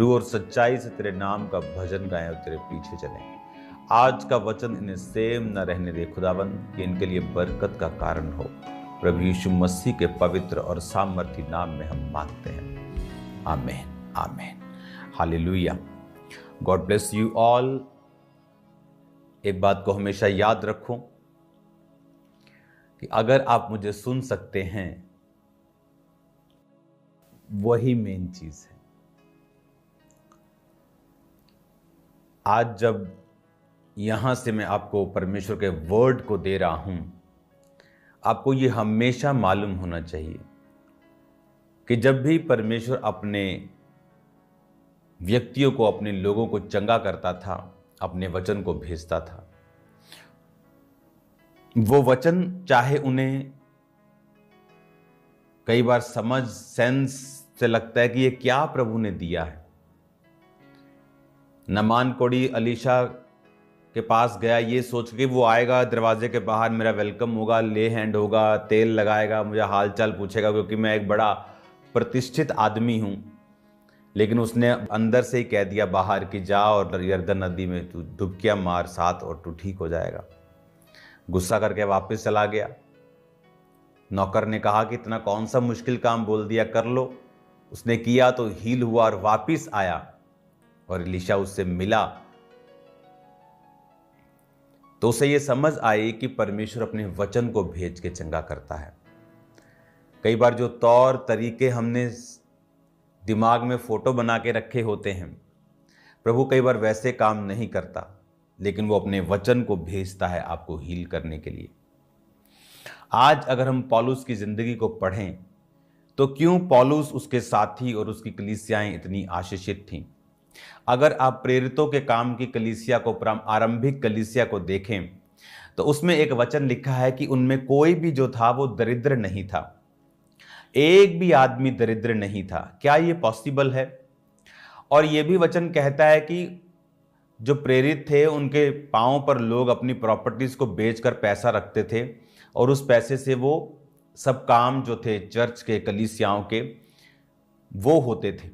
रूह और सच्चाई से तेरे नाम का भजन गाएं और तेरे पीछे चलें। आज का वचन इन्हें सेम न रहने दे खुदावन, कि इनके लिए बरकत का कारण हो। प्रभु यीशु मसीह के पवित्र और सामर्थी नाम में हम मांगते हैं, आमीन आमीन। Hallelujah. God bless you all. एक बात को हमेशा याद रखो कि अगर आप मुझे सुन सकते हैं, वही मेन चीज है। आज जब यहां से मैं आपको परमेश्वर के वर्ड को दे रहा हूं, आपको यह हमेशा मालूम होना चाहिए कि जब भी परमेश्वर अपने व्यक्तियों को, अपने लोगों को चंगा करता था, अपने वचन को भेजता था, वो वचन चाहे उन्हें कई बार समझ सेंस से लगता है कि ये क्या प्रभु ने दिया है। नमान कोड़ी अलीशा के पास गया ये सोच के वो आएगा, दरवाजे के बाहर मेरा वेलकम होगा, ले हैंड होगा, तेल लगाएगा, मुझे हालचाल पूछेगा क्योंकि मैं एक बड़ा प्रतिष्ठित आदमी हूं। लेकिन उसने अंदर से ही कह दिया बाहर कि जा और यरदन नदी में तू डुबकियां मार 7 और तू ठीक हो जाएगा। गुस्सा करके वापस चला गया। नौकर ने कहा कि इतना कौन सा मुश्किल काम बोल दिया, कर लो। उसने किया तो हील हुआ और वापिस आया और एलीशा उससे मिला तो उसे यह समझ आई कि परमेश्वर अपने वचन को भेज के चंगा करता है। कई बार जो तौर तरीके हमने दिमाग में फोटो बना के रखे होते हैं, प्रभु कई बार वैसे काम नहीं करता, लेकिन वो अपने वचन को भेजता है आपको हील करने के लिए। आज अगर हम पौलुस की जिंदगी को पढ़ें तो क्यों पौलुस, उसके साथी और उसकी कलीसियाएं इतनी आशीषित थीं। अगर आप प्रेरितों के काम की कलीसिया को, आरंभिक कलीसिया को देखें तो उसमें एक वचन लिखा है कि उनमें कोई भी जो था वो दरिद्र नहीं था, एक भी आदमी दरिद्र नहीं था। क्या ये पॉसिबल है? और यह भी वचन कहता है कि जो प्रेरित थे उनके पांव पर लोग अपनी प्रॉपर्टीज को बेचकर पैसा रखते थे और उस पैसे से वो सब काम जो थे चर्च के, कलीसियाओं के, वो होते थे।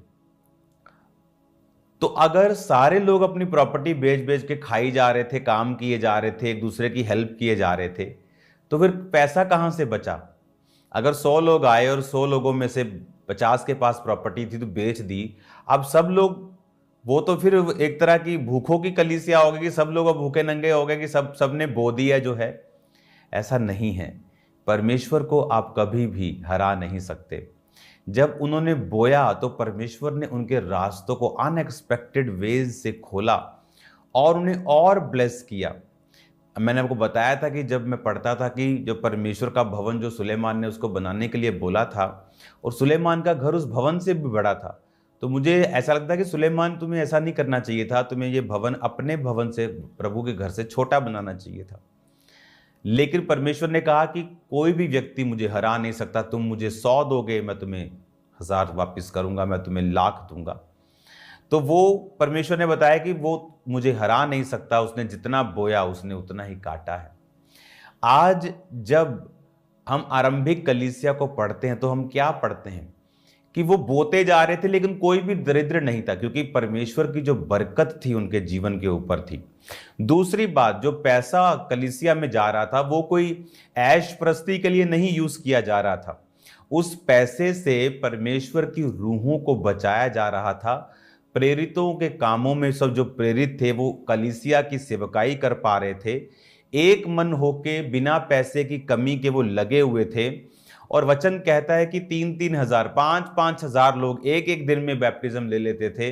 तो अगर सारे लोग अपनी प्रॉपर्टी बेच बेच के खाई जा रहे थे, काम किए जा रहे थे, एक दूसरे की हेल्प किए जा रहे थे, तो फिर पैसा कहां से बचा? अगर 100 लोग आए और 100 लोगों में से 50 के पास प्रॉपर्टी थी तो बेच दी, अब सब लोग, वो तो फिर एक तरह की भूखों की कलीसिया हो गई कि सब लोग अब भूखे नंगे हो गए कि सबने बो दिया जो है। ऐसा नहीं है। परमेश्वर को आप कभी भी हरा नहीं सकते। जब उन्होंने बोया तो परमेश्वर ने उनके रास्तों को अनएक्सपेक्टेड वेज से खोला और उन्हें और ब्लेस किया। मैंने आपको बताया था कि जब मैं पढ़ता था कि जो परमेश्वर का भवन जो सुलेमान ने उसको बनाने के लिए बोला था, और सुलेमान का घर उस भवन से भी बड़ा था, तो मुझे ऐसा लगता है कि सुलेमान, तुम्हें ऐसा नहीं करना चाहिए था, तुम्हें ये भवन अपने भवन से, प्रभु के घर से छोटा बनाना चाहिए था। लेकिन परमेश्वर ने कहा कि कोई भी व्यक्ति मुझे हरा नहीं सकता। तुम मुझे 100 दोगे, मैं तुम्हें 1000 वापस करूंगा, मैं तुम्हें 1,00,000 दूंगा। तो वो परमेश्वर ने बताया कि वो मुझे हरा नहीं सकता, उसने जितना बोया उसने उतना ही काटा है। आज जब हम आरंभिक कलीसिया को पढ़ते हैं तो हम क्या पढ़ते हैं कि वो बोते जा रहे थे लेकिन कोई भी दरिद्र नहीं था, क्योंकि परमेश्वर की जो बरकत थी उनके जीवन के ऊपर थी। दूसरी बात, जो पैसा कलीसिया में जा रहा था वो कोई ऐश प्रस्ती के लिए नहीं यूज किया जा रहा था। उस पैसे से परमेश्वर की रूहों को बचाया जा रहा था। प्रेरितों के कामों में सब जो प्रेरित थे वो कलीसिया की सेवकाई कर पा रहे थे, एक मन होके, बिना पैसे की कमी के वो लगे हुए थे। और वचन कहता है कि 3-3 हजार, 5-5 हजार लोग एक एक दिन में बैप्टिज्म ले लेते थे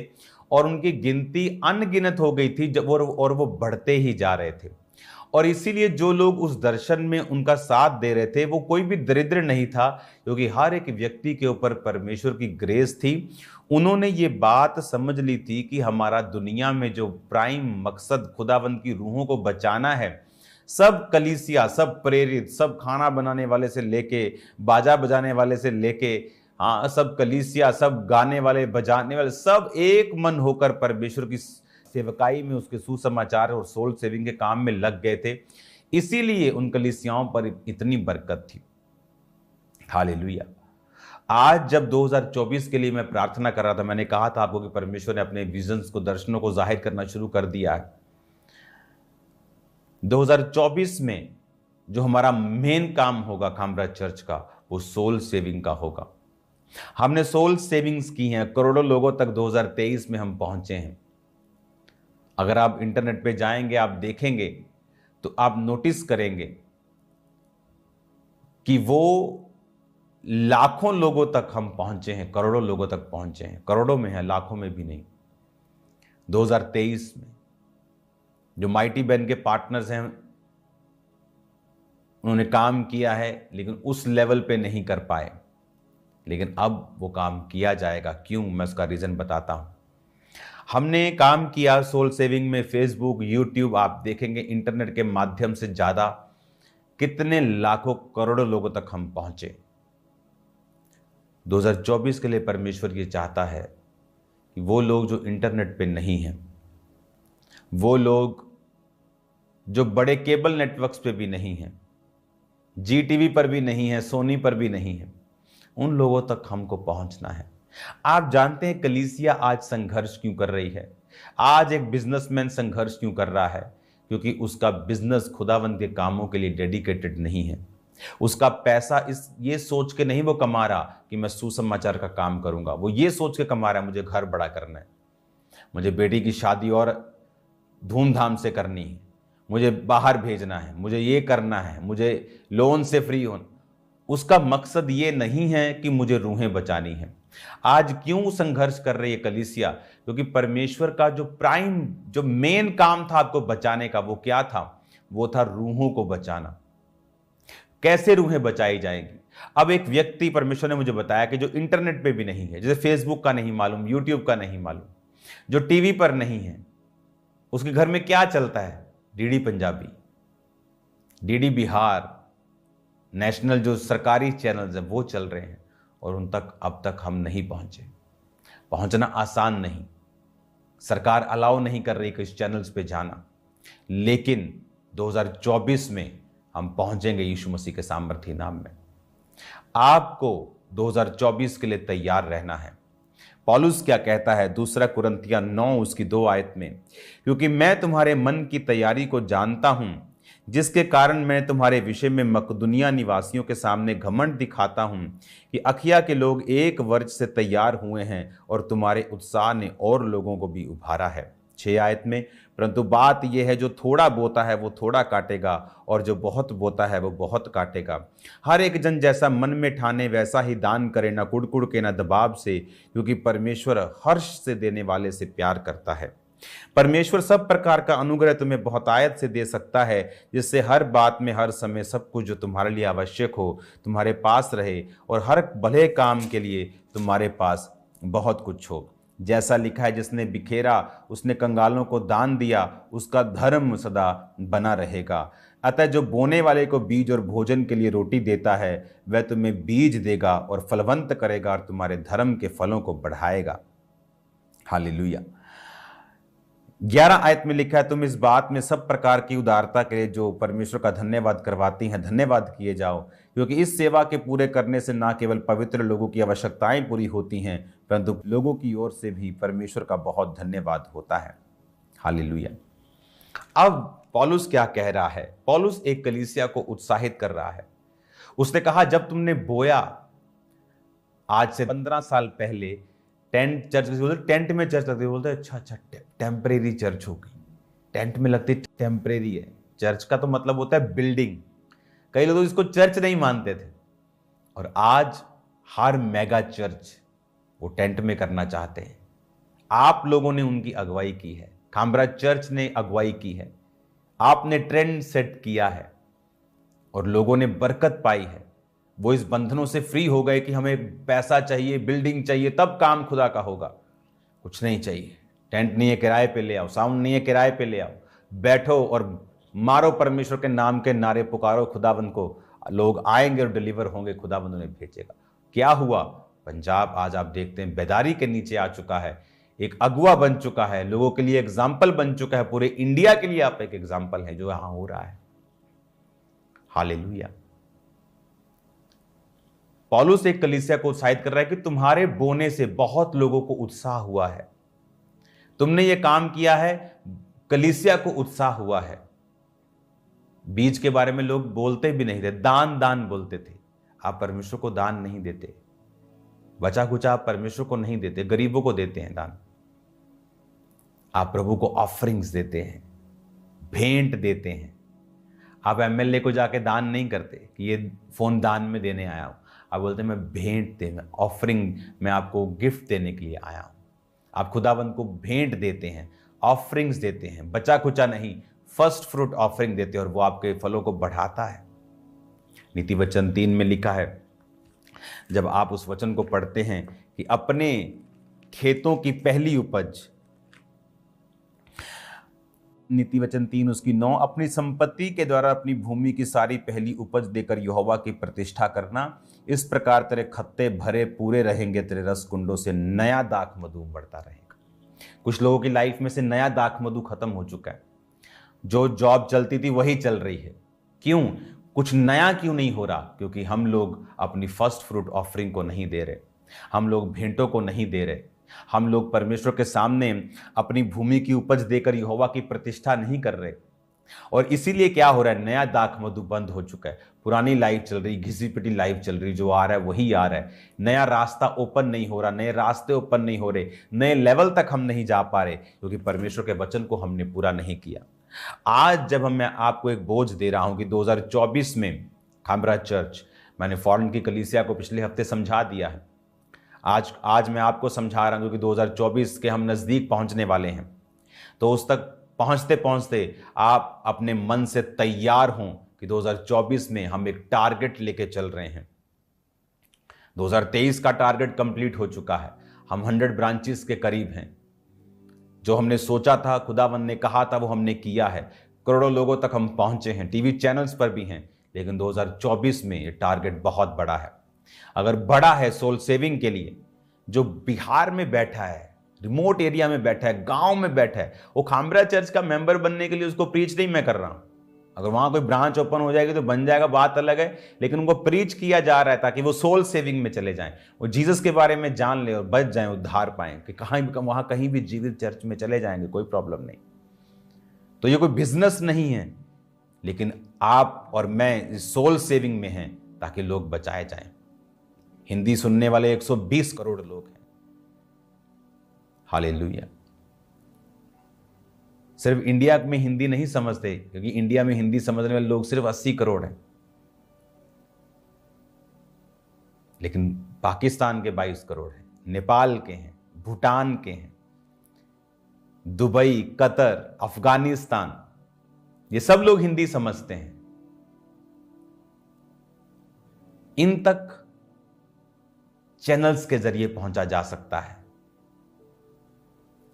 और उनकी गिनती अनगिनत हो गई थी और वो बढ़ते ही जा रहे थे। और इसीलिए जो लोग उस दर्शन में उनका साथ दे रहे थे वो कोई भी दरिद्र नहीं था, क्योंकि हर एक व्यक्ति के ऊपर परमेश्वर की ग्रेस थी। उन्होंने ये बात समझ ली थी कि हमारा दुनिया में जो प्राइम मकसद खुदावंद की रूहों को बचाना है, सब कलीसिया, सब प्रेरित, सब खाना बनाने वाले से लेके बाजा बजाने वाले से लेके, हाँ, सब कलीसिया, सब गाने वाले, बजाने वाले, सब एक मन होकर परमेश्वर की सेवकाई में, उसके सुसमाचार और सोल सेविंग के काम में लग गए थे। इसीलिए उन कलीसियाओं पर इतनी बरकत थी। हालेलुया। आज जब 2024 के लिए मैं प्रार्थना कर रहा था, मैंने कहा था आपको कि परमेश्वर ने अपने विजन्स को, दर्शनों को जाहिर करना शुरू कर दिया है। 2024 में जो हमारा मेन काम होगा खामराज चर्च का, वो सोल सेविंग का होगा। हमने सोल सेविंग्स की हैं, करोड़ों लोगों तक 2023 में हम पहुंचे हैं। अगर आप इंटरनेट पे जाएंगे, आप देखेंगे तो आप नोटिस करेंगे कि वो लाखों लोगों तक हम पहुंचे हैं, करोड़ों लोगों तक पहुंचे हैं। करोड़ों में है, लाखों में भी नहीं। 2023 में जो माइटी बहन के पार्टनर्स हैं, उन्होंने काम किया है, लेकिन उस लेवल पे नहीं कर पाए। लेकिन अब वो काम किया जाएगा। क्यों? मैं उसका रीजन बताता हूं। हमने काम किया सोल सेविंग में, फेसबुक, यूट्यूब, आप देखेंगे इंटरनेट के माध्यम से ज्यादा कितने लाखों करोड़ों लोगों तक हम पहुंचे। 2024 के लिए परमेश्वर ये चाहता है कि वो लोग जो इंटरनेट पे नहीं हैं, वो लोग जो बड़े केबल नेटवर्क्स पे भी नहीं हैं, जी टीवी पर भी नहीं है, सोनी पर भी नहीं है, उन लोगों तक हमको पहुंचना है। आप जानते हैं कलीसिया आज संघर्ष क्यों कर रही है? आज एक बिजनेसमैन संघर्ष क्यों कर रहा है? क्योंकि उसका बिजनेस खुदावंद के कामों के लिए डेडिकेटेड नहीं है। उसका पैसा इस ये सोच के नहीं वो कमा रहा कि मैं सुसमाचार का काम करूंगा। वो ये सोच के कमा रहा है मुझे घर बड़ा करना है, मुझे बेटी की शादी और धूमधाम से करनी है, मुझे बाहर भेजना है, मुझे ये करना है, मुझे लोन से फ्री होना। उसका मकसद ये नहीं है कि मुझे रूहें बचानी है। आज क्यों संघर्ष कर रही है कलीसिया? क्योंकि परमेश्वर का जो मेन काम था आपको बचाने का, वो क्या था? वो था रूहों को बचाना। कैसे रूहें बचाई जाएंगी? अब एक व्यक्ति, परमेश्वर ने मुझे बताया कि जो इंटरनेट पे भी नहीं है, जैसे फेसबुक का नहीं मालूम, यूट्यूब का नहीं मालूम, जो टीवी पर नहीं है, उसके घर में क्या चलता है? DD Punjabi, DD Bihar, national जो सरकारी चैनल्स हैं वो चल रहे हैं, और उन तक अब तक हम नहीं पहुंचे। पहुंचना आसान नहीं, सरकार अलाउ नहीं कर रही कि इस चैनल्स पे जाना, लेकिन 2024 में हम पहुंचेंगे यीशु मसीह के सामर्थ्य नाम में। आपको 2024 के लिए तैयार रहना है। पौलुस क्या कहता है? 2 कुरिन्थियों 9 उसकी 2 आयत में, क्योंकि मैं तुम्हारे मन की तैयारी को जानता हूं, जिसके कारण मैं तुम्हारे विषय में मकदुनिया निवासियों के सामने घमंड दिखाता हूं कि अखिया के लोग 1 वर्ष से तैयार हुए हैं और तुम्हारे उत्साह ने और लोगों को भी उभारा है। 6 आयत में, परंतु बात यह है जो थोड़ा बोता है वो थोड़ा काटेगा, और जो बहुत बोता है वो बहुत काटेगा। हर एक जन जैसा मन में ठाने वैसा ही दान करे, न कुड़कुड़ के न दबाव से, क्योंकि परमेश्वर हर्ष से देने वाले से प्यार करता है। परमेश्वर सब प्रकार का अनुग्रह तुम्हें बहुतायत से दे सकता है, जिससे हर बात में हर समय सब कुछ जो तुम्हारे लिए आवश्यक हो तुम्हारे पास रहे, और हर भले काम के लिए तुम्हारे पास बहुत कुछ हो। जैसा लिखा है, जिसने बिखेरा उसने कंगालों को दान दिया, उसका धर्म सदा बना रहेगा। अतः जो बोने वाले को बीज और भोजन के लिए रोटी देता है, वह तुम्हें बीज देगा और फलवंत करेगा और तुम्हारे धर्म के फलों को बढ़ाएगा। हालेलुया। 11 आयत में लिखा है, तुम इस बात में सब प्रकार की उदारता के लिए जो परमेश्वर का धन्यवाद करवाती हैं धन्यवाद किए जाओ, क्योंकि इस सेवा के पूरे करने से न केवल पवित्र लोगों की आवश्यकताएं पूरी होती हैं, परंतु लोगों की ओर से भी परमेश्वर का बहुत धन्यवाद होता है। हालेलुया। अब पौलुस क्या कह रहा है? पौलुस एक कलीसिया को उत्साहित कर रहा है। उसने कहा, जब तुमने बोया, आज से 15 साल पहले टेंट चर्च, टेंट में चर्च लगती, बोलते अच्छा टेम्परेरी चर्च होगी, टेंट में लगती टेम्परेरी है। चर्च का तो मतलब होता है बिल्डिंग। कई लोग इसको चर्च नहीं मानते थे, और आज हर मेगा चर्च वो टेंट में करना चाहते हैं। आप लोगों ने उनकी अगुवाई की है, खामराज चर्च ने अगुवाई की है, आपने ट्रेंड सेट किया है और लोगों ने बरकत पाई है। वो इस बंधनों से फ्री हो गए कि हमें पैसा चाहिए, बिल्डिंग चाहिए, तब काम खुदा का होगा। कुछ नहीं चाहिए, टेंट नहीं है किराए पे ले आओ, साउंड नहीं है किराए पे ले आओ, बैठो और मारो परमेश्वर के नाम के नारे, पुकारो खुदाबंद को, लोग आएंगे और डिलीवर होंगे, खुदाबंद उन्हें भेजेगा। क्या हुआ? पंजाब आज आप देखते हैं बेदारी के नीचे आ चुका है, एक अगुआ बन चुका है, लोगों के लिए एग्जाम्पल बन चुका है, पूरे इंडिया के लिए आप एक एग्जाम्पल है जो यहां हो रहा है। हालेलुया। पौलुस एक कलीसिया को उत्साहित कर रहा है कि तुम्हारे बोने से बहुत लोगों को उत्साह हुआ है, तुमने ये काम किया है, कलीसिया को उत्साह हुआ है। बीज के बारे में लोग बोलते भी नहीं थे, दान दान बोलते थे। आप परमेश्वर को दान नहीं देते, बचा कुचा आप परमेश्वर को नहीं देते, गरीबों को देते हैं दान। आप प्रभु को ऑफरिंग्स देते हैं, भेंट देते हैं। आप एमएलए को जाके दान नहीं करते कि ये फोन दान में देने आया हूं। आप बोलते हैं मैं भेंट दे, मैं ऑफरिंग, मैं आपको गिफ्ट देने के लिए आया हूं। आप खुदावंद को भेंट देते हैं, ऑफरिंग्स देते हैं, बचा कुचा नहीं, फर्स्ट फ्रूट ऑफरिंग देते हैं, और वो आपके फलों को बढ़ाता है। नीति वचन 3 में लिखा है, जब आप उस वचन को पढ़ते हैं कि अपने खेतों की पहली उपज, नीति वचन 3 उसकी 9, अपनी संपत्ति के द्वारा अपनी भूमि की सारी पहली उपज देकर यहोवा की प्रतिष्ठा करना। इस प्रकार तेरे खत्ते भरे पूरे रहेंगे, तेरे रस कुंडों से नया दाख मधु बढ़ता रहेगा। कुछ लोगों की लाइफ में से नया दाख मधु खत्म हो चुका है। जो जॉब चलती थी वही चल रही है। क्यों? कुछ नया क्यों नहीं हो रहा? क्योंकि हम लोग अपनी फर्स्ट फ्रूट ऑफरिंग को नहीं दे रहे, हम लोग भेंटों को नहीं दे रहे, हम लोग परमेश्वर के सामने अपनी भूमि की उपज देकर यहोवा की प्रतिष्ठा नहीं कर रहे। और इसीलिए क्या हो रहा है, नया दाख मधु बंद हो चुका है। पुरानी लाइफ चल रही, घिसी पिटी लाइफ चल रही, जो आ रहा है वही आ रहा है। नया रास्ता ओपन नहीं हो रहा, नए रास्ते ओपन नहीं हो रहे, नए लेवल तक हम नहीं जा पा रहे, क्योंकि परमेश्वर के वचन को हमने पूरा नहीं किया। आज जब मैं आपको एक बोझ दे रहा हूं कि 2024 में खामरा चर्च, मैंने फॉरेन की कलीसिया को पिछले हफ्ते समझा दिया है, आज मैं आपको समझा रहा हूं कि 2024 के हम नजदीक पहुंचने वाले हैं। तो उस तक पहुंचते पहुंचते आप अपने मन से तैयार हों कि 2024 में हम एक टारगेट लेके चल रहे हैं। 2023 का टारगेट कंप्लीट हो चुका है, हम 100 ब्रांचेस के करीब हैं। जो हमने सोचा था, खुदावंद ने कहा था, वो हमने किया है। करोड़ों लोगों तक हम पहुंचे हैं, टीवी चैनल्स पर भी हैं। लेकिन 2024 में ये टारगेट बहुत बड़ा है। अगर बड़ा है सोल सेविंग के लिए, जो बिहार में बैठा है, रिमोट एरिया में बैठा है, गांव में बैठा है, वो खामरा चर्च का मेंबर बनने के लिए उसको प्रीच नहीं मैं कर रहा हूं। अगर वहां कोई ब्रांच ओपन हो जाएगी तो बन जाएगा, बात अलग है। लेकिन उनको प्रीच किया जा रहा है ताकि वो सोल सेविंग में चले जाएं, वो जीसस के बारे में जान ले और बच जाएं, उद्धार पाएं, कि वहां कहीं भी जीवित चर्च में चले जाएंगे, कोई प्रॉब्लम नहीं। तो ये कोई बिजनेस नहीं है, लेकिन आप और मैं सोल सेविंग में हैं ताकि लोग बचाए जाएं। हिंदी सुनने वाले 120 करोड़ लोग हैं। हालेलुया। सिर्फ इंडिया में हिंदी नहीं समझते, क्योंकि इंडिया में हिंदी समझने वाले लोग सिर्फ 80 करोड़ हैं, लेकिन पाकिस्तान के 22 करोड़ हैं, नेपाल के हैं, भूटान के हैं, दुबई, कतर, अफगानिस्तान, ये सब लोग हिंदी समझते हैं। इन तक चैनल्स के जरिए पहुंचा जा सकता है।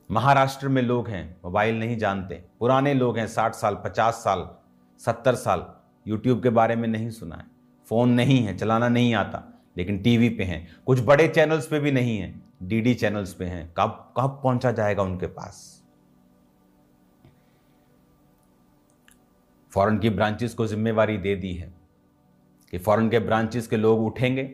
महाराष्ट्र में लोग हैं, मोबाइल नहीं जानते, पुराने लोग हैं, 60 साल, 50 साल, 70 साल, यूट्यूब के बारे में नहीं सुना है, फोन नहीं है, चलाना नहीं आता, लेकिन टीवी पे हैं। कुछ बड़े चैनल्स पे भी नहीं है, डीडी चैनल्स पे हैं। कब कब पहुंचा जाएगा उनके पास? फॉरेन की ब्रांचेस को जिम्मेवारी दे दी है कि फॉरेन के ब्रांचेस के लोग उठेंगे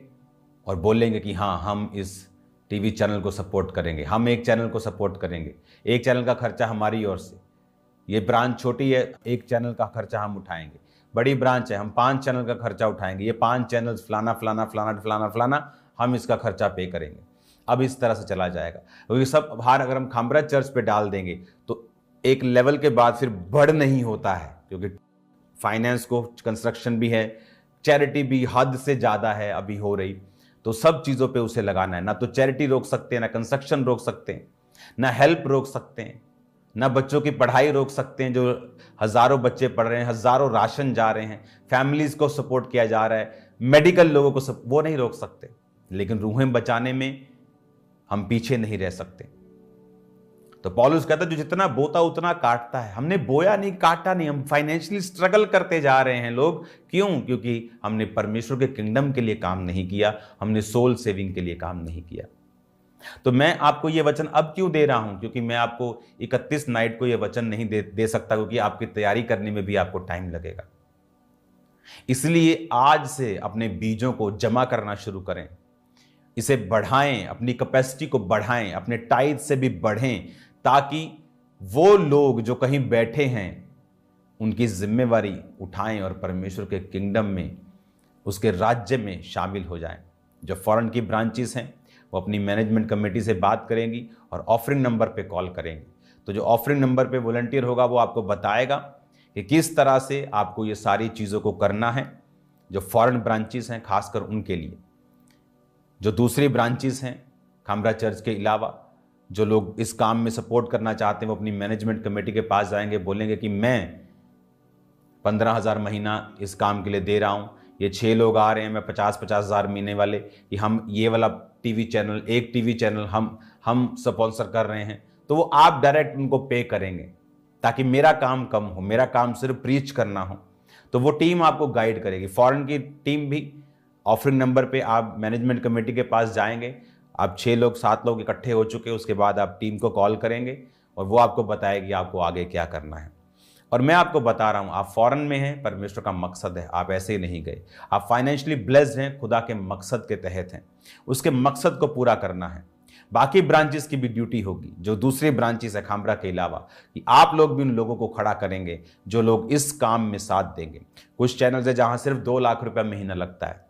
और बोलेंगे कि हाँ, हम इस टीवी चैनल को सपोर्ट करेंगे, हम एक चैनल को सपोर्ट करेंगे, एक चैनल का खर्चा हमारी ओर से। ये ब्रांच छोटी है, एक चैनल का खर्चा हम उठाएंगे। बड़ी ब्रांच है, हम 5 चैनल का खर्चा उठाएंगे। ये 5 चैनल्स फलाना फलाना फलाना फलाना फलाना, हम इसका खर्चा पे करेंगे। अब इस तरह से चला जाएगा, क्योंकि सब बाहर अगर हम खामरा चर्च पे डाल देंगे तो एक लेवल के बाद फिर बढ़ नहीं होता है, क्योंकि फाइनेंस को, कंस्ट्रक्शन भी है, चैरिटी भी हद से ज़्यादा है अभी हो रही, तो सब चीज़ों पे उसे लगाना है। ना तो चैरिटी रोक सकते हैं, ना कंस्ट्रक्शन रोक सकते हैं, ना हेल्प रोक सकते हैं, ना बच्चों की पढ़ाई रोक सकते हैं, जो हज़ारों बच्चे पढ़ रहे हैं, हज़ारों राशन जा रहे हैं, फैमिलीज़ को सपोर्ट किया जा रहा है, मेडिकल लोगों को वो नहीं रोक सकते। लेकिन रूहें बचाने में हम पीछे नहीं रह सकते। तो पौलुस कहता है, जो जितना बोता उतना काटता है। हमने बोया नहीं, काटा नहीं, हम फाइनेंशियली स्ट्रगल करते जा रहे हैं लोग। क्यों? क्योंकि हमने परमेश्वर के किंगडम के लिए काम नहीं किया, हमने सोल सेविंग के लिए काम नहीं किया। तो मैं आपको ये वचन अब क्यों दे रहा हूं? क्योंकि मैं आपको 31 नाइट को ये वचन नहीं दे सकता, क्योंकि आपकी तैयारी करने में भी आपको टाइम लगेगा। इसलिए आज से अपने बीजों को जमा करना शुरू करें, इसे बढ़ाएं, अपनी कैपेसिटी को बढ़ाएं, अपने टाइट से भी बढ़ें, ताकि वो लोग जो कहीं बैठे हैं उनकी जिम्मेवारी उठाएं और परमेश्वर के किंगडम में, उसके राज्य में शामिल हो जाएं। जो फॉरेन की ब्रांचेस हैं वो अपनी मैनेजमेंट कमेटी से बात करेंगी और ऑफरिंग नंबर पे कॉल करेंगी। तो जो ऑफरिंग नंबर पे वॉलंटियर होगा वो आपको बताएगा कि किस तरह से आपको ये सारी चीज़ों को करना है। जो फॉरेन ब्रांचेस हैं खासकर उनके लिए, जो दूसरी ब्रांचेस हैं खामरा चर्च के अलावा, जो लोग इस काम में सपोर्ट करना चाहते हैं वो अपनी मैनेजमेंट कमेटी के पास जाएंगे, बोलेंगे कि मैं 15,000 महीना इस काम के लिए दे रहा हूँ, ये 6 लोग आ रहे हैं, मैं 50,000 महीने वाले, कि हम ये वाला टीवी चैनल, एक टीवी चैनल हम स्पॉन्सर कर रहे हैं। तो वो आप डायरेक्ट उनको पे करेंगे ताकि मेरा काम कम हो, मेरा काम सिर्फ प्रीच करना हो। तो वो टीम आपको गाइड करेगी। फॉरेन की टीम भी ऑफरिंग नंबर पे आप मैनेजमेंट कमेटी के पास जाएंगे, आप 6 लोग 7 लोग इकट्ठे हो चुके, उसके बाद आप टीम को कॉल करेंगे और वो आपको बताएगी आपको आगे क्या करना है। और मैं आपको बता रहा हूं, आप फॉरेन में हैं, परमेश्वर का मकसद है, आप ऐसे ही नहीं गए। आप फाइनेंशियली ब्लेस्ड हैं, खुदा के मकसद के तहत हैं, उसके मकसद को पूरा करना है। बाकी ब्रांचेस की भी ड्यूटी होगी, जो दूसरी ब्रांचेस है खामरा के अलावा, कि आप लोग भी उन लोगों को खड़ा करेंगे जो लोग इस काम में साथ देंगे। कुछ चैनल्स है जहां सिर्फ 2 लाख रुपया महीना लगता है,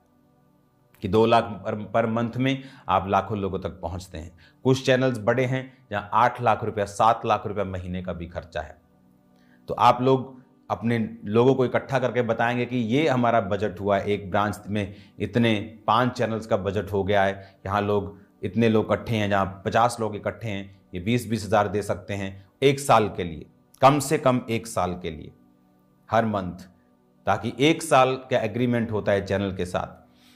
कि 2 लाख पर मंथ में आप लाखों लोगों तक पहुंचते हैं। कुछ चैनल्स बड़े हैं जहां 8 लाख रुपया, 7 लाख रुपया महीने का भी खर्चा है। तो आप लोग अपने लोगों को इकट्ठा करके बताएंगे कि ये हमारा बजट हुआ है, एक ब्रांच में इतने 5 चैनल्स का बजट हो गया है, यहाँ लोग इतने लोग इकट्ठे हैं, जहाँ 50 लोग इकट्ठे हैं, ये 20-20 हज़ार दे सकते हैं 1 साल के लिए, कम से कम 1 साल के लिए हर मंथ, ताकि 1 साल का एग्रीमेंट होता है चैनल के साथ,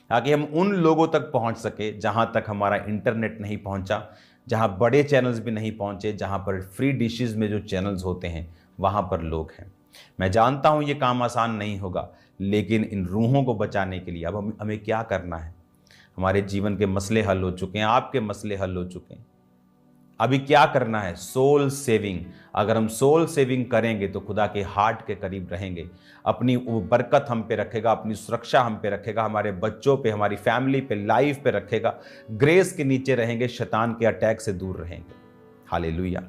ताकि हम उन लोगों तक पहुंच सके जहां तक हमारा इंटरनेट नहीं पहुंचा, जहां बड़े चैनल्स भी नहीं पहुंचे, जहां पर फ्री डिशेस में जो चैनल्स होते हैं वहां पर लोग हैं। मैं जानता हूं ये काम आसान नहीं होगा, लेकिन इन रूहों को बचाने के लिए अब हमें क्या करना है? हमारे जीवन के मसले हल हो चुके हैं, आपके मसले हल हो चुके हैं, अभी क्या करना है? Soul saving. अगर हम सोल सेविंग करेंगे तो खुदा के हार्ट के करीब रहेंगे, अपनी वो बरकत हम पे रखेगा, अपनी सुरक्षा हम पे रखेगा, हमारे बच्चों पे, हमारी फैमिली पे, लाइफ पे रखेगा, ग्रेस के नीचे रहेंगे, शैतान के अटैक से दूर रहेंगे। हालेलुया।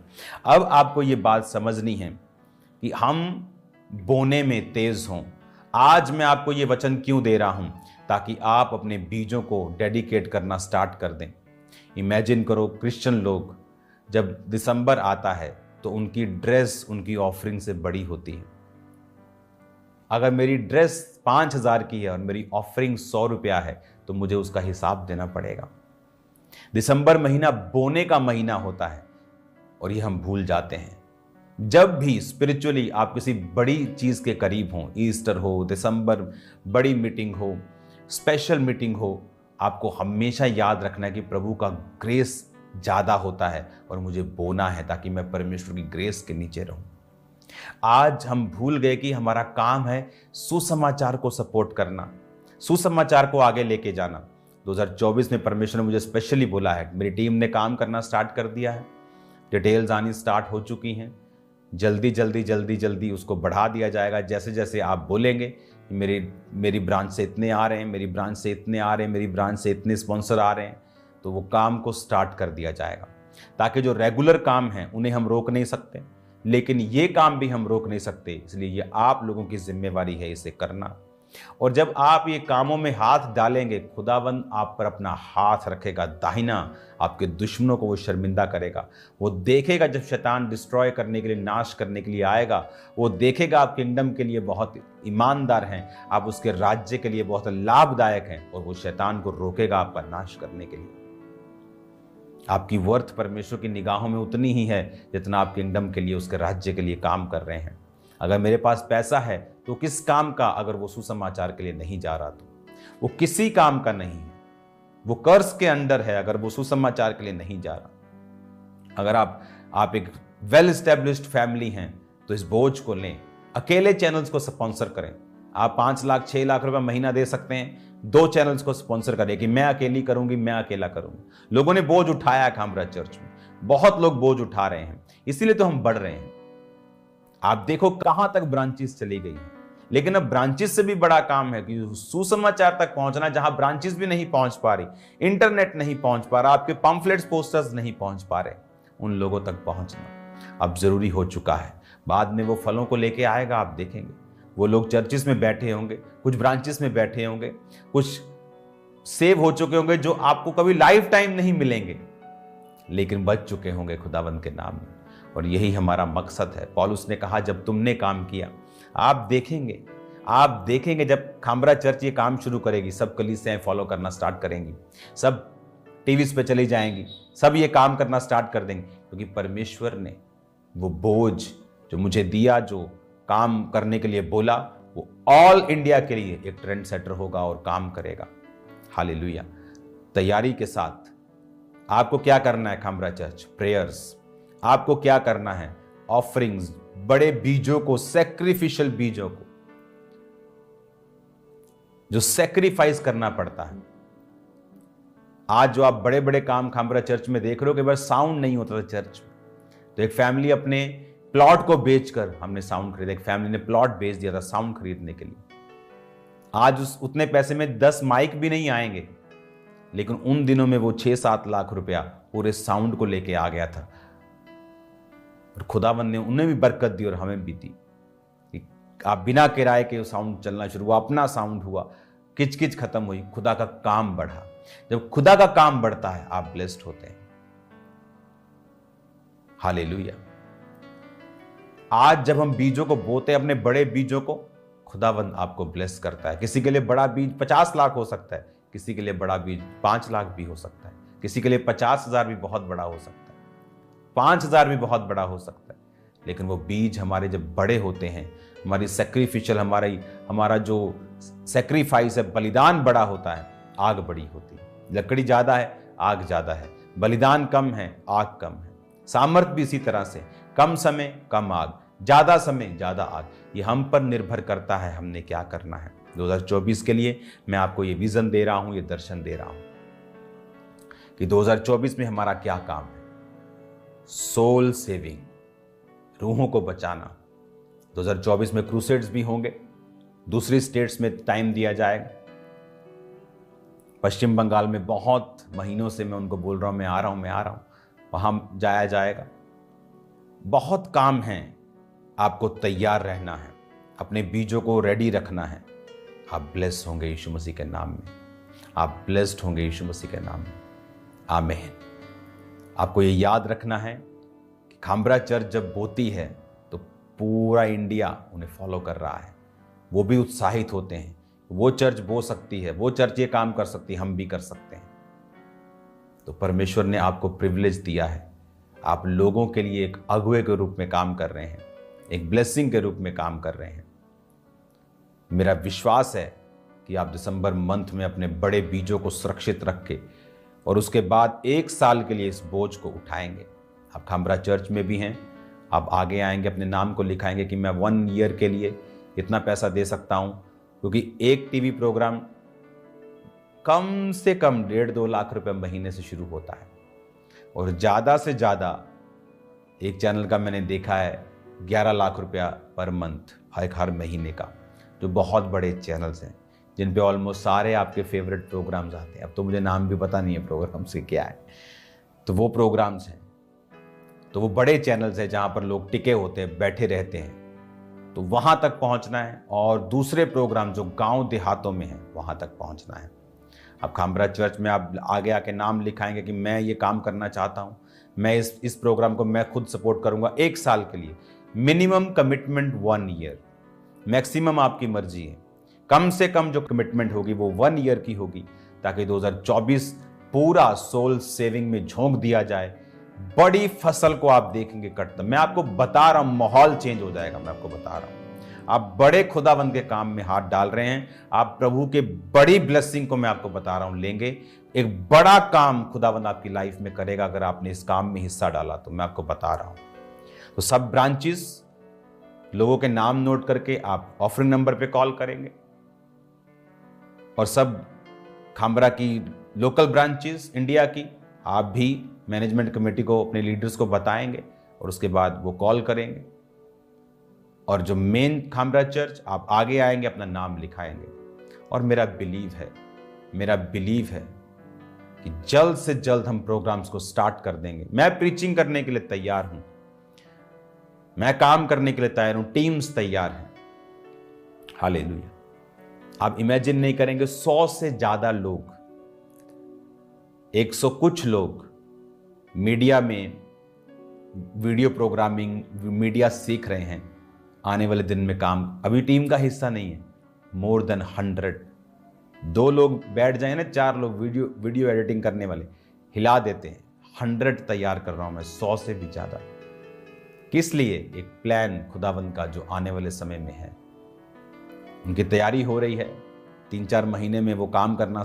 अब आपको ये बात समझनी है कि हम बोने में तेज हों। आज मैं आपको ये वचन क्यों दे रहा हूं? ताकि आप अपने बीजों को डेडिकेट करना स्टार्ट कर दें। इमेजिन करो, क्रिश्चियन लोग जब दिसंबर आता है तो उनकी ड्रेस उनकी ऑफरिंग से बड़ी होती है। अगर मेरी ड्रेस 5,000 की है और मेरी ऑफरिंग 100 रुपया है तो मुझे उसका हिसाब देना पड़ेगा। दिसंबर महीना बोने का महीना होता है और ये हम भूल जाते हैं। जब भी स्पिरिचुअली आप किसी बड़ी चीज के करीब हों, ईस्टर हो, दिसंबर, बड़ी मीटिंग हो, स्पेशल मीटिंग हो, आपको हमेशा याद रखना है कि प्रभु का ग्रेस ज्यादा होता है और मुझे बोना है ताकि मैं परमेश्वर की ग्रेस के नीचे रहूं। आज हम भूल गए कि हमारा काम है सुसमाचार को सपोर्ट करना, सुसमाचार को आगे लेके जाना। 2024 में परमेश्वर ने मुझे स्पेशली बोला है, मेरी टीम ने काम करना स्टार्ट कर दिया है, डिटेल्स आनी स्टार्ट हो चुकी हैं, जल्दी जल्दी जल्दी जल्दी उसको बढ़ा दिया जाएगा। जैसे जैसे आप बोलेंगे कि मेरी ब्रांच से इतने आ रहे हैं, मेरी ब्रांच से इतने आ रहे हैं, मेरी ब्रांच से इतने स्पॉन्सर आ रहे हैं, तो वो काम को स्टार्ट कर दिया जाएगा। ताकि जो रेगुलर काम हैं उन्हें हम रोक नहीं सकते, लेकिन ये काम भी हम रोक नहीं सकते, इसलिए ये आप लोगों की जिम्मेवारी है इसे करना। और जब आप ये कामों में हाथ डालेंगे, खुदावंद आप पर अपना हाथ रखेगा दाहिना, आपके दुश्मनों को वो शर्मिंदा करेगा। वो देखेगा जब शैतान डिस्ट्रॉय करने के लिए, नाश करने के लिए आएगा, वो देखेगा आप किंगडम के लिए बहुत ईमानदार हैं, आप उसके राज्य के लिए बहुत लाभदायक हैं, और वो शैतान को रोकेगा आपका नाश करने के लिए। आपकी वर्थ परमेश्वर की निगाहों में उतनी ही है जितना आप किंगडम के लिए, उसके राज्य के लिए काम कर रहे हैं। अगर मेरे पास पैसा है तो किस काम का? अगर वो सुसमाचार के लिए नहीं जा रहा तो वो किसी काम का नहीं है, वो कर्ज के अंडर है अगर वो सुसमाचार के लिए नहीं जा रहा। अगर आप एक वेल एस्टेब्लिश्ड फैमिली हैं तो इस बोझ को लें, अकेले चैनल्स को स्पॉन्सर करें। आप 5 लाख 6 लाख रुपए महीना दे सकते हैं, 2 चैनल्स को स्पॉन्सर करें कि मैं अकेली करूंगी, मैं अकेला करूंगी। लोगों ने बोझ उठाया है खामरा चर्च में, बहुत लोग बोझ उठा रहे हैं, इसीलिए तो हम बढ़ रहे हैं। आप देखो कहां तक ब्रांचेस चली गई हैं, लेकिन अब ब्रांचेस से भी बड़ा काम है कि सुसमाचार तक पहुंचना, जहां ब्रांचेस भी नहीं पहुंच पा रही, इंटरनेट नहीं पहुंच पा रहा, आपके पम्फलेट्स पोस्टर्स नहीं पहुंच पा रहे, उन लोगों तक पहुंचना अब जरूरी हो चुका है। बाद में वो फलों को लेके आएगा, आप देखेंगे वो लोग चर्चिस में बैठे होंगे, कुछ ब्रांचेस में बैठे होंगे, कुछ सेव हो चुके होंगे जो आपको कभी लाइफ टाइम नहीं मिलेंगे, लेकिन बच चुके होंगे खुदावंद के नाम में। और यही हमारा मकसद है। पौलुस ने कहा जब तुमने काम किया, आप देखेंगे जब खामरा चर्च ये काम शुरू करेगी, सब कलीसियाएं फॉलो करना स्टार्ट करेंगी, सब टीवीज पे चली जाएंगी, सब ये काम करना स्टार्ट कर देंगे, क्योंकि परमेश्वर ने वो बोझ जो मुझे दिया, जो काम करने के लिए बोला, वो ऑल इंडिया के लिए एक ट्रेंड सेटर होगा और काम करेगा। हालेलुया। तैयारी के साथ आपको क्या करना है? खामरा चर्च प्रेयर्स, आपको क्या करना है? ऑफरिंग्स, बड़े बीजों को, सैक्रिफिशियल बीजों को जो सैक्रिफाइस करना पड़ता है। आज जो आप बड़े बड़े काम खामरा चर्च में देख रहे हो कि बस साउंड नहीं होता था चर्च में, तो एक फैमिली अपने प्लॉट को बेचकर हमने साउंड खरीदा, एक फैमिली ने प्लॉट बेच दिया था साउंड खरीदने के लिए। आज उतने पैसे में 10 माइक भी नहीं आएंगे, लेकिन उन दिनों में वो 6-7 लाख रुपया पूरे साउंड को लेके आ गया था। और खुदावंद ने उन्हें भी बरकत दी और हमें भी दी कि आप बिना किराए के साउंड चलना शुरू हुआ, अपना साउंड हुआ, किचकिच खत्म हुई, खुदा का काम बढ़ा। जब खुदा का काम बढ़ता है आप ब्लेस्ड होते हैं। हालेलुया। आज जब हम बीजों को बोते हैं, अपने बड़े बीजों को, खुदावंद आपको ब्लेस करता है। किसी के लिए बड़ा बीज 50 लाख हो सकता है, किसी के लिए बड़ा बीज 5 लाख भी हो सकता है, किसी के लिए 50,000 भी बहुत बड़ा हो सकता है, 5,000 भी बहुत बड़ा हो सकता है। लेकिन वो बीज हमारे जब बड़े होते हैं, हमारी सैक्रिफिशियल, हमारा जो सैक्रिफाइस है, बलिदान बड़ा होता है, आग बड़ी होती है। लकड़ी ज्यादा है, आग ज्यादा है, बलिदान कम है, आग कम है। सामर्थ्य भी इसी तरह से, कम समय कम आग, ज्यादा समय ज्यादा आग। ये हम पर निर्भर करता है हमने क्या करना है। 2024 के लिए मैं आपको ये विजन दे रहा हूं, ये दर्शन दे रहा हूं कि 2024 में हमारा क्या काम है। सोल सेविंग, रूहों को बचाना। 2024 में क्रूसेड्स भी होंगे, दूसरी स्टेट्स में टाइम दिया जाएगा। पश्चिम बंगाल में बहुत महीनों से मैं उनको बोल रहा हूं मैं आ रहा हूं, वहां जाया जाएगा। बहुत काम है, आपको तैयार रहना है, अपने बीजों को रेडी रखना है। आप ब्लेस्ड होंगे यीशु मसीह के नाम में, आप ब्लेस्ड होंगे यीशु मसीह के नाम में। आमीन। आपको ये याद रखना है कि खामरा चर्च जब बोती है तो पूरा इंडिया उन्हें फॉलो कर रहा है, वो भी उत्साहित होते हैं। वो चर्च बो सकती है, वो चर्च ये काम कर सकती है, हम भी कर सकते हैं। तो परमेश्वर ने आपको प्रिविलेज दिया है, आप लोगों के लिए एक अगुवे के रूप में काम कर रहे हैं, एक ब्लेसिंग के रूप में काम कर रहे हैं। मेरा विश्वास है कि आप दिसंबर मंथ में अपने बड़े बीजों को सुरक्षित रख के और उसके बाद 1 साल के लिए इस बोझ को उठाएंगे। आप खामरा चर्च में भी हैं, आप आगे आएंगे, अपने नाम को लिखाएंगे कि मैं 1 ईयर के लिए इतना पैसा दे सकता हूं, क्योंकि एक टीवी प्रोग्राम कम से कम 1.5-2 लाख रुपए महीने से शुरू होता है, और ज़्यादा से ज़्यादा एक चैनल का मैंने देखा है 11 लाख रुपया पर मंथ, हर महीने का, जो बहुत बड़े चैनल्स हैं जिन पे ऑलमोस्ट सारे आपके फेवरेट प्रोग्राम्स आते हैं। अब तो मुझे नाम भी पता नहीं है प्रोग्राम्स के क्या है, तो वो प्रोग्राम्स हैं, तो वो बड़े चैनल्स हैं जहाँ पर लोग टिके होते हैं, बैठे रहते हैं। तो वहाँ तक पहुँचना है, और दूसरे प्रोग्राम जो गाँव देहातों में हैं वहाँ तक पहुँचना है। अब खामरा चर्च में आप आगे आके नाम लिखाएंगे कि मैं ये काम करना चाहता हूँ, मैं इस प्रोग्राम को मैं खुद सपोर्ट करूँगा 1 साल के लिए। मिनिमम कमिटमेंट 1 ईयर, मैक्सिमम आपकी मर्जी है। कम से कम जो कमिटमेंट होगी वो 1 ईयर की होगी, ताकि 2024 पूरा सोल सेविंग में झोंक दिया जाए। बड़ी फसल को आप देखेंगे कटता। मैं आपको बता रहा हूं, माहौल चेंज हो जाएगा। मैं आपको बता रहा हूं, आप बड़े खुदावंद के काम में हाथ डाल रहे हैं, आप प्रभु के बड़ी ब्लेसिंग को मैं आपको बता रहा हूं लेंगे। एक बड़ा काम खुदावंद आपकी लाइफ में करेगा अगर आपने इस काम में हिस्सा डाला, तो मैं आपको बता रहा हूं। तो सब ब्रांचेस लोगों के नाम नोट करके आप ऑफरिंग नंबर पे कॉल करेंगे, और सब खामरा की लोकल ब्रांचेस इंडिया की आप भी मैनेजमेंट कमेटी को, अपने लीडर्स को बताएंगे, और उसके बाद वो कॉल करेंगे। और जो मेन खामरा चर्च, आप आगे आएंगे, अपना नाम लिखाएंगे। और मेरा बिलीव है कि जल्द से जल्द हम प्रोग्राम्स को स्टार्ट कर देंगे। मैं प्रीचिंग करने के लिए तैयार हूं, मैं काम करने के लिए तैयार हूं, टीम्स तैयार हैं। हालेलुया। आप इमेजिन नहीं करेंगे, 100 से ज्यादा लोग, 100 कुछ लोग मीडिया में वीडियो प्रोग्रामिंग, मीडिया सीख रहे हैं। आने वाले दिन में काम, अभी टीम का हिस्सा नहीं है, मोर देन 100। 2 लोग बैठ जाए ना, 4 लोग वीडियो एडिटिंग करने वाले हिला देते हैं। 100 तैयार कर रहा हूं मैं, 100 से भी ज्यादा। किस लिए? एक प्लान खुदावंद का जो आने वाले समय में है, उनकी तैयारी हो रही है। 3-4 महीने में वो काम करना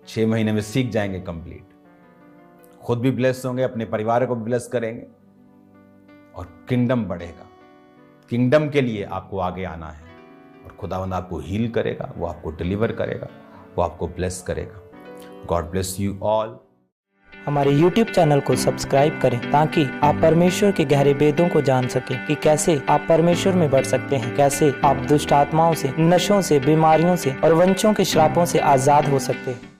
6 महीने में सीख जाएंगे कंप्लीट। खुद भी ब्लेस होंगे, अपने परिवार को भी ब्लेस करेंगे और किंगडम बढ़ेगा। किंगडम के लिए आपको आगे आना है और खुदावंद आपको हील करेगा, वो आपको डिलीवर करेगा, वो आपको ब्लेस करेगा। God bless you all. हमारे YouTube चैनल को सब्सक्राइब करें ताकि आप परमेश्वर के गहरे भेदों को जान सकें कि कैसे आप परमेश्वर में बढ़ सकते हैं, कैसे आप दुष्ट आत्माओं से, नशों से, बीमारियों से और वंशों के श्रापों से आजाद हो सकते हैं।